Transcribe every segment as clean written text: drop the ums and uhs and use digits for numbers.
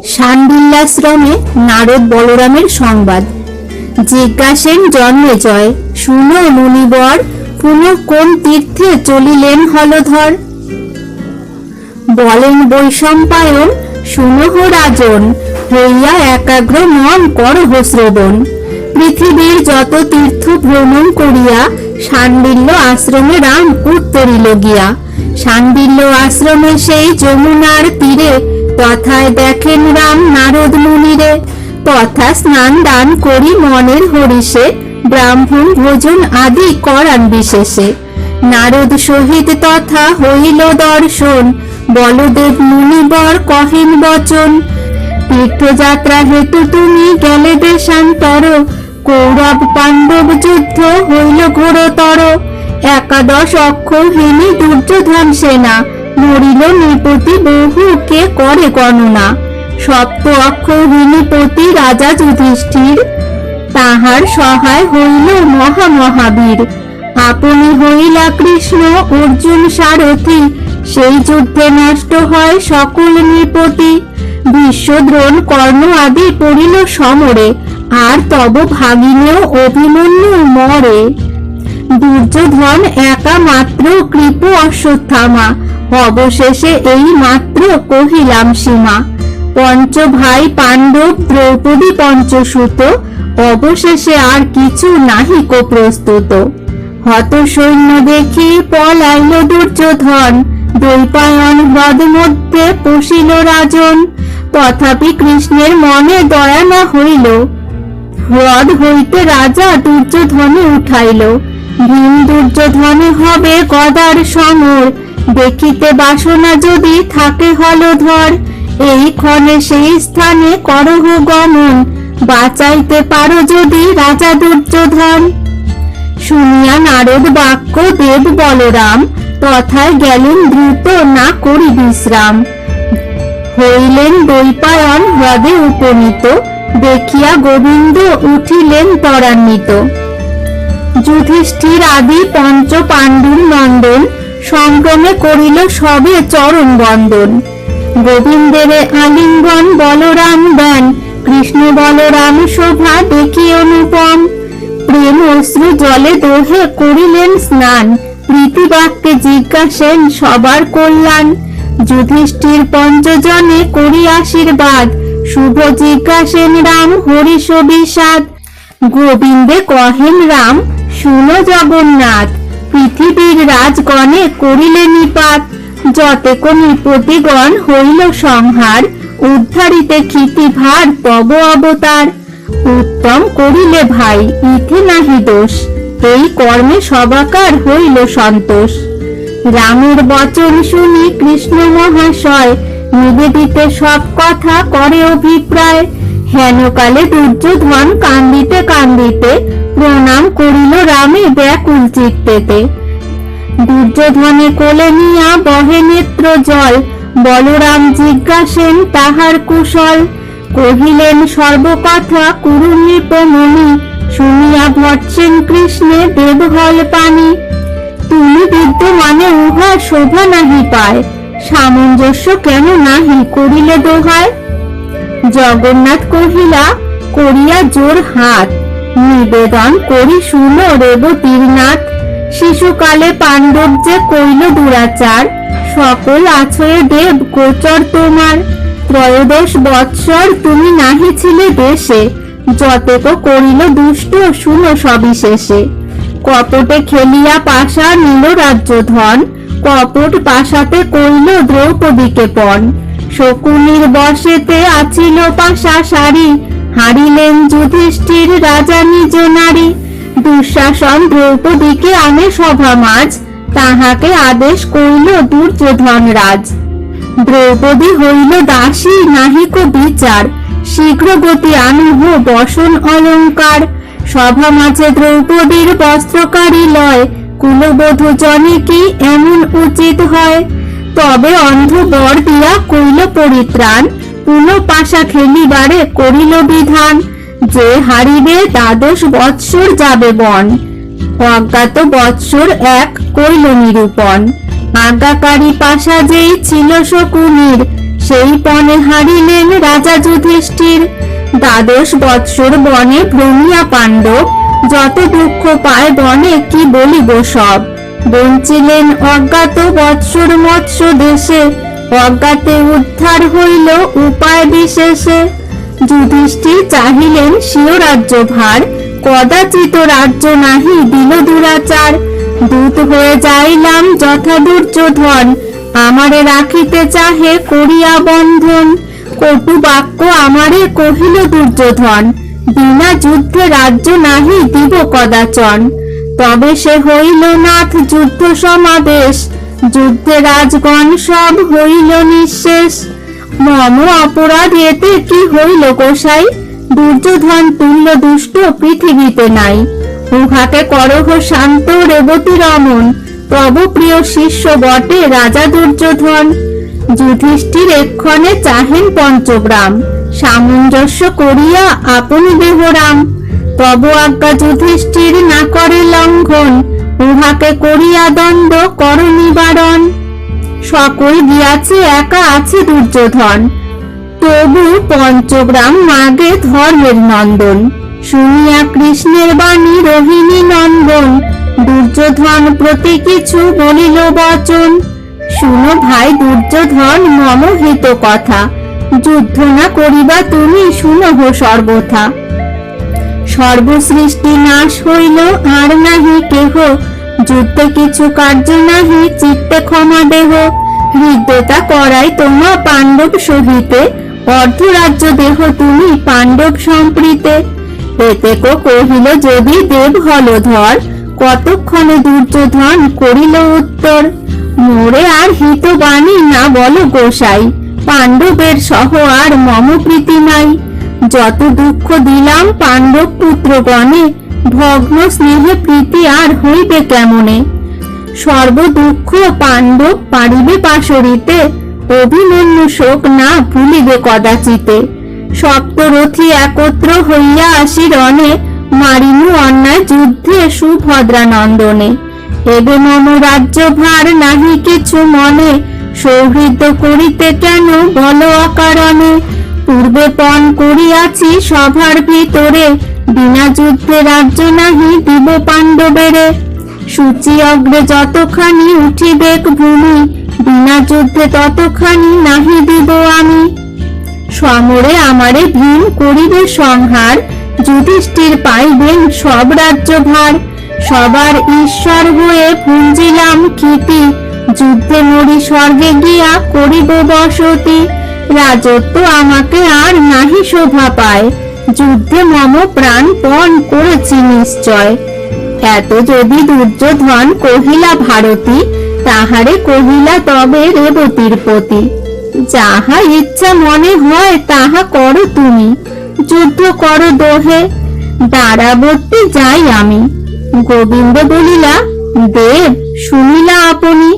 শাণ্ডিল্যাশ্রমে নারদ বলরামের সংবাদ। জিজ্ঞাসেন জন্মেজয়, শুনো মুনিবর, পুনঃ কোন তীর্থে চলিলেন হলধর। বলেন বৈশম্পায়ন, শুনহ রাজন, হইয়া একাগ্র মন করহ শ্রবণ। পৃথিবীর যত তীর্থ ভ্রমণ করিয়া শাণ্ডিল্য আশ্রমে রাম উত্তরিল গিয়া। শাণ্ডিল্য আশ্রমে সেই যমুনার তীরে তথায় দেখেন রাম নারদ মুনিরে। তথা স্নান দান করি মনের হরিষে, ব্রাহ্মণ ভোজন আদি করান বিশেষে। নারদ সহিত তথা হইল দর্শন, বলদেব মুনিবর কহেন বচন। তীর্থযাত্রা হেতু তুমি গেলে দেশান্তর, কৌরব পাণ্ডব যুদ্ধ হইল ঘোরতর। 11 অক্ষৌহিণী দুর্যোধন সেনা, মরিল নৃপতি বহু কে করে গণনা। 7 অক্ষৌহিণীপতি রাজা যুধিষ্ঠির, তাহার সহায় হইল মহামহাবীর। আপনি হইলা কৃষ্ণ অর্জুন সারথি, সেই যুদ্ধে নষ্ট হয় সকল নৃপতি। বিশ্বদ্রোণ কর্ণ আদি পড়িল সমরে, আর তব ভাগিনেও অভিমন্যু মরে। দুর্যোধন একা মাত্র কৃপ অশ্বত্থামা, অবশেষে এই মাত্র কহিলাম সীমা। 5 ভাই পাণ্ডব দ্রৌপদী পঞ্চসুত, অবশেষে আর কিছু নাহিক প্রস্তুত। হত সৈন্য দেখি পলাইল দুর্যোধন, দ্বৈপায়ন হ্রদ মধ্যে পশিল রাজন। তথাপি কৃষ্ণের মনে দয়া না হইল, হ্রদ হইতে রাজা দুর্যোধনে উঠাইল। ভীম দুর্যোধনে হবে গদার সমর, দেখিতে বাসনা যদি থাকে হলধর। এই ক্ষণে সেই স্থানে করহ গমন, বাঁচাইতে পারো যদি রাজা দুর্যোধন। শুনিয়া নারদ বাক্য দেব বলরাম, তথায় গেলেন দ্রুত না করি বিশ্রাম। হইলেন দ্বৈপায়ন হ্রদে উপনীত, দেখিয়া গোবিন্দ উঠিলেন ত্বরান্বিত। যুধিষ্ঠির আদি 5 পাণ্ডুর নন্দন, সংগ্রামে করিল সবে চরণ বন্দন। গোবিন্দের আলিঙ্গন বলরাম দেন, কৃষ্ণ বলরাম শোভা দেখি অনুপম। প্রেম অশ্রু জলে দোহে করিলেন স্নান, প্রীতি বাক্যে জিজ্ঞাসেন সবার কল্যাণ। যুধিষ্ঠির পঞ্চজনে করি আশীর্বাদ, শুভ জিজ্ঞাসেন রাম হরিষ বিষাদ। গোবিন্দে কহেন রাম, শুনো জগন্নাথ, পৃথিবীর রাজগণে করিলে নিপাত। যতেক নৃপতিগণ হইল সংহার, উদ্ধারিতে ক্ষিতি ভার তব অবতার। উত্তম করিলে ভাই, ইথে নাহি দোষ, এই কর্মে সবাকার হইল সন্তোষ। রামের বচন শুনি কৃষ্ণ মহাশয়, নিবেদিতে সব কথা করে অভিপ্রায়। হেনকালে দুর্যোধন কান্দিতে কান্দিতে, প্রণাম করিল রামে ব্যাকুল চিত্তেতে। দুর্যোধনে কোলে নিয়া বহে নেত্র জল, বলরাম জিজ্ঞাসেন তাহার কুশল। কহিলেন সর্বকথা কুরু নৃপমুনি, শুনিয়া ভট্সেন কৃষ্ণে দেবহল পানি। তুমি বিদ্যমানে উহা শোভা নাহি পায়, সামঞ্জস্য কেন নাহি করিলে দোহায়। জগন্নাথ কহিলা করিয়া জোর হাত, নিবেদন করি শুনো রেবতীর নাথ। শিশুকালে পাণ্ডব যে কইল দুরাচার, সকল আছয়ে দেব গোচর তোমার। 13 বৎসর তুমি নাহি ছিলে দেশে, যতেক করিল দুষ্ট শুনো সবিশেষে। কপটে খেলিয়া পাশা নিল রাজ্য ধন, কপট পাশাতে কইল দ্রৌপদীকে পণ। শকুনির বশেতে আছিল পাশা সারি, হারিলেন যুধিষ্ঠির রাজা নিজ নারী। দুঃশাসন দ্রৌপদীকে আনে সভা মাঝ, তাহাকে আদেশ কইল দুর্যোধন রাজ। দ্রৌপদী হইল দাসী নাহিক বিচার, শীঘ্র গতি আনহ বসন অলঙ্কার। সভা মাঝে দ্রৌপদীর বস্ত্রকারী লয়, কুলবধূ জনে কি এমন উচিত হয়। তবে অন্ধ বর দিয়া কইল পরিত্রাণ, পুনঃ পাশা খেলিবারে করিল বিধান। যে হারিবে 12 বৎসর যাবে বন, অজ্ঞাত বৎসর 1 কইল নিরূপণ। আজ্ঞাকারী পাশা যেই ছিল শকুনির, সেই পণে হারিলেন রাজা যুধিষ্ঠির। 12 বৎসর বনে ভ্রমিয়া পাণ্ডব, যত দুঃখ পায় বনে কি বলিব সব। বঞ্চিলেন অজ্ঞাত বৎসর মৎস্য দেশে, অজ্ঞাতে উদ্ধার হইল উপায় বিশেষে। যুধিষ্ঠির চাহিলেন স্বীয় রাজ্য ভার, কদাচিৎ রাজ্য নাহি দিল দুরাচার। দূত হয়ে যাইলাম যথা দুর্যোধন, আমারে রাখিতে চাহে করিয়া বন্ধন। কটু বাক্য আমারে কহিল দুর্যোধন, বিনা যুদ্ধে রাজ্য নাহি দিব কদাচন। তবে সে হইল নাথ যুদ্ধ সমাবেশ, যুদ্ধে রাজগণ সব হইল নিঃশেষ। মম অপরাধ এতে কি হইল গোসাই, দুর্যোধন তুল্য দুষ্ট পৃথিবীতে নাই। উহাকে করহ শান্ত রেবতী রমন, তব প্রিয় শিষ্য বটে রাজা দুর্যোধন। যুধিষ্ঠির এক্ষণে চাহেন পঞ্চগ্রাম, সামঞ্জস্য করিয়া আপনি দেহরাম। তব আজ্ঞা যুধিষ্ঠির না করে লঙ্ঘন, উহাকে করিয়া দণ্ড কর নিবারণ। সকল গিয়াছে একা আছে দুর্যোধন, তবু পঞ্চগ্রাম মাগে ধর্মের নন্দন। শুনিয়া কৃষ্ণের বাণী রোহিণী নন্দন, দুর্যোধন প্রতি কিছু বলিল বচন। শুনো ভাই দুর্যোধন মম হিত কথা, যুদ্ধ না করিবা তুমি শুনহ সর্বথা। সর্বসৃষ্টি নাশ হইল আর নাহি কেহ, যুদ্ধে কিছু কার্য নাহি চিত্তে ক্ষমা দেহ। হৃদয়তা করাই তোমা পাণ্ডব সহিতে, অর্ধরাজ্য দেহ তুমি পাণ্ডব সম্প্রীতে। এতে কহিল যদি দেব হলধর, কতক্ষণে দুর্যোধন করিল উত্তর। মোরে আর হিত বাণী না বলো গোসাই, পাণ্ডবের সহ আর মম প্রীতি নাই। যত দুঃখ দিলাম পাণ্ডব পুত্রগণে, ভগ্ন স্নেহে প্রীতি আর হইবে কেমনে। সর্ব দুঃখ পাণ্ডব পারিবে পাশরিতে, অভিমন্যু শোক না ভুলিবে কদাচিতে। সপ্তরথী একত্র হইয়া আসি রণে, মারিনু অন্যায় যুদ্ধে সুভদ্রা নন্দনে। এবে মম রাজ্য ভার নাহি কিছু মনে, সৌহৃদ্য করিতে কেন বল অকারণে। পূর্বে পণ করিয়াছি সভার ভিতরে, বিনা যুদ্ধে রাজ্য নাহি দিব পাণ্ডবেরে। সূচি অগ্রে যতখানি উঠিবে ভূমি, বিনা যুদ্ধে ততখানি নাহি দিব আমি। সমরে আমারে ভীম করিবে সংহার, যুধিষ্ঠির পাইবেন সব রাজ্য ভার। সবার ঈশ্বর হয়ে পুঞ্জিলাম খ্যাতি, যুদ্ধে মরি স্বর্গে গিয়া করিব বসতি। রাজত্ব আমাকে আর নাহি শোভা পায়, যুদ্ধে মম প্রাণপণ করেছি নিশ্চয়। এত যদি দুর্যোধন কহিলা ভারতী, তাহারে কহিলা তবে রেবতীর পতি। যাহা ইচ্ছা মনে হয় তাহা করো তুমি, যুদ্ধ করো দোহে, দ্বারাবর্তী যাই আমি। গোবিন্দ বলিলা দেব শুনিলা আপনি,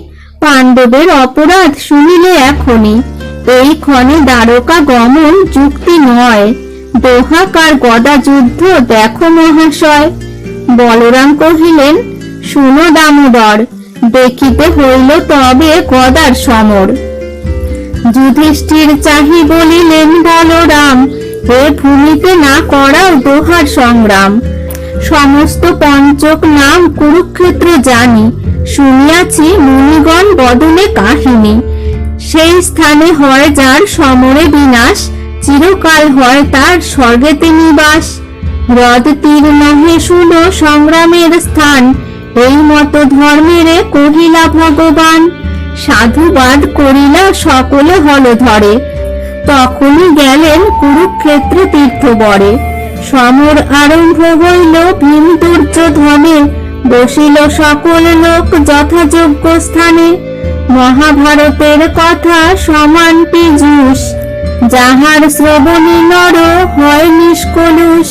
পাণ্ডবের অপরাধ শুনিলে এখনি। এই ক্ষণে দ্বারকা গমন যুক্তি নয়, দোহাকার গদা যুদ্ধ দেখো মহাশয়। বলরাম কহিলেন শুনো দামোদর, দেখিতে হইল তবে গদার সমর। যুধিষ্ঠির চাহি বলিলেন বলরাম, এ ভূমিতে না করাও দোহার সংগ্রাম। সমস্ত পঞ্চক নাম কুরুক্ষেত্র জানি, শুনিয়াছি মুনিগণ বদলে কাহিনী। সেই স্থানে হয় যার সমরে বিনাশ, চিরকাল হয় তার স্বর্গেতে নিবাস। হ্রদ তীর নহে শুনো সংগ্রামের স্থান, এই মত ধর্মেরে কহিলা ভগবান। সাধুবাদ করিলা সকলে হলধরে, তখনই গেলেন কুরুক্ষেত্র তীর্থবরে। সমর আরম্ভ হইল ভীম দুর্যোধনে, বসিল সকল লোক যথাযোগ্য স্থানে। মহাভারতের কথা সমান পীযূষ, যাহার শ্রবণে নর হয় নিষ্কলুষ।